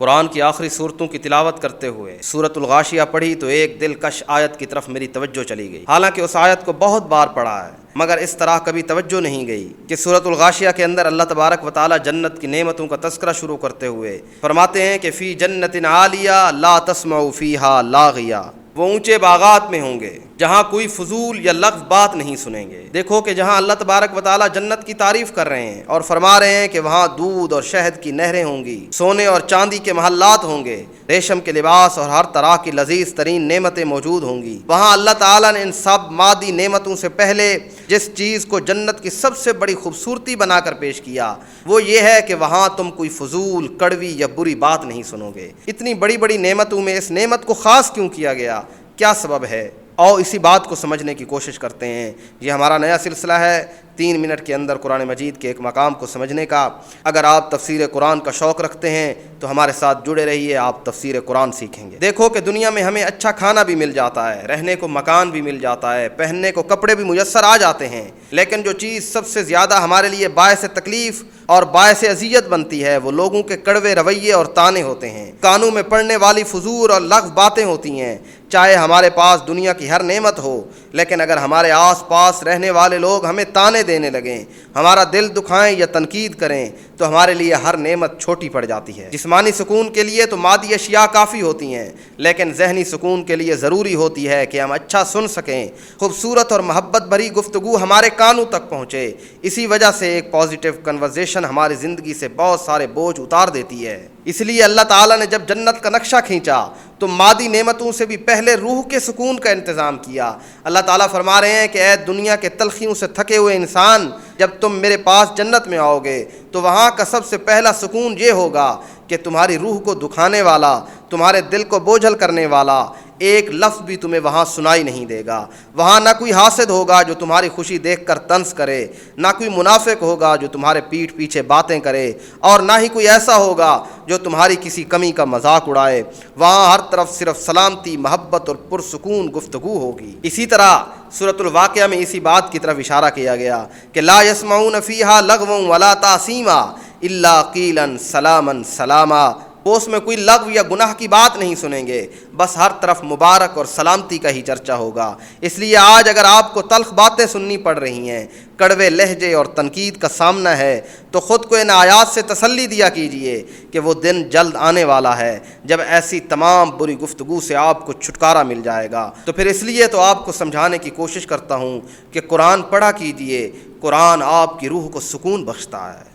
قرآن کی آخری صورتوں کی تلاوت کرتے ہوئے سورۃ الغاشیہ پڑھی تو ایک دلکش آیت کی طرف میری توجہ چلی گئی۔ حالانکہ اس آیت کو بہت بار پڑھا ہے مگر اس طرح کبھی توجہ نہیں گئی کہ سورۃ الغاشیہ کے اندر اللہ تبارک و تعالی جنت کی نعمتوں کا تذکرہ شروع کرتے ہوئے فرماتے ہیں کہ فی جنت عالیہ لا تسمع فیہا لاغیہ، وہ اونچے باغات میں ہوں گے جہاں کوئی فضول یا لغو بات نہیں سنیں گے۔ دیکھو کہ جہاں اللہ تبارک و تعالی جنت کی تعریف کر رہے ہیں اور فرما رہے ہیں کہ وہاں دودھ اور شہد کی نہریں ہوں گی، سونے اور چاندی کے محلات ہوں گے، ریشم کے لباس اور ہر طرح کی لذیذ ترین نعمتیں موجود ہوں گی۔ وہاں اللہ تعالیٰ نے ان سب مادی نعمتوں سے پہلے جس چیز کو جنت کی سب سے بڑی خوبصورتی بنا کر پیش کیا وہ یہ ہے کہ وہاں تم کوئی فضول، کڑوی یا بری بات نہیں سنو گے۔ اتنی بڑی بڑی نعمتوں میں اس نعمت کو خاص کیوں کیا گیا؟ کیا سبب ہے؟ اور اسی بات کو سمجھنے کی کوشش کرتے ہیں۔ یہ ہمارا نیا سلسلہ ہے 3 منٹ کے اندر قرآن مجید کے ایک مقام کو سمجھنے کا۔ اگر آپ تفسیر قرآن کا شوق رکھتے ہیں تو ہمارے ساتھ جڑے رہیے، آپ تفسیر قرآن سیکھیں گے۔ دیکھو کہ دنیا میں ہمیں اچھا کھانا بھی مل جاتا ہے، رہنے کو مکان بھی مل جاتا ہے، پہننے کو کپڑے بھی میسر آ جاتے ہیں، لیکن جو چیز سب سے زیادہ ہمارے لیے باعث تکلیف اور باعث اذیت بنتی ہے وہ لوگوں کے کڑوے رویے اور طعنے ہوتے ہیں، کانوں میں پڑنے والی فضول اور لغو باتیں ہوتی ہیں۔ چاہے ہمارے پاس دنیا کی ہر نعمت ہو لیکن اگر ہمارے آس پاس رہنے والے لوگ ہمیں طعنے دینے لگیں، ہمارا دل دکھائیں یا تنقید کریں تو ہمارے لیے ہر نعمت چھوٹی پڑ جاتی ہے۔ جسمانی سکون کے لیے تو مادی اشیاء کافی ہوتی ہیں لیکن ذہنی سکون کے لیے ضروری ہوتی ہے کہ ہم اچھا سن سکیں، خوبصورت اور محبت بھری گفتگو ہمارے کانوں تک پہنچے۔ اسی وجہ سے ایک پازیٹیو کنورزیشن ہماری زندگی سے بہت سارے بوجھ اتار دیتی ہے۔ اس لیے اللہ تعالیٰ نے جب جنت کا نقشہ کھینچا تو مادی نعمتوں سے بھی پہلے روح کے سکون کا انتظام کیا۔ اللہ تعالیٰ فرما رہے ہیں کہ اے دنیا کے تلخیوں سے تھکے ہوئے انسان، جب تم میرے پاس جنت میں آؤ گے تو وہاں کا سب سے پہلا سکون یہ ہوگا کہ تمہاری روح کو دکھانے والا، تمہارے دل کو بوجھل کرنے والا ایک لفظ بھی تمہیں وہاں سنائی نہیں دے گا۔ وہاں نہ کوئی حاسد ہوگا جو تمہاری خوشی دیکھ کر طنز کرے، نہ کوئی منافق ہوگا جو تمہارے پیٹھ پیچھے باتیں کرے، اور نہ ہی کوئی ایسا ہوگا جو تمہاری کسی کمی کا مذاق اڑائے۔ وہاں ہر طرف صرف سلامتی، محبت اور پرسکون گفتگو ہوگی۔ اسی طرح سورۃ الواقعہ میں اسی بات کی طرف اشارہ کیا گیا کہ لا یسمعون فیہا لغوا ولا تأثیما الا قیلا سلاما سلاما، وہ اس میں کوئی لغو یا گناہ کی بات نہیں سنیں گے، بس ہر طرف مبارک اور سلامتی کا ہی چرچا ہوگا۔ اس لیے آج اگر آپ کو تلخ باتیں سننی پڑ رہی ہیں، کڑوے لہجے اور تنقید کا سامنا ہے تو خود کو ان آیات سے تسلی دیا کیجئے کہ وہ دن جلد آنے والا ہے جب ایسی تمام بری گفتگو سے آپ کو چھٹکارا مل جائے گا۔ تو پھر اس لیے تو آپ کو سمجھانے کی کوشش کرتا ہوں کہ قرآن پڑھا کیجئے، قرآن آپ کی روح کو سکون بخشتا ہے۔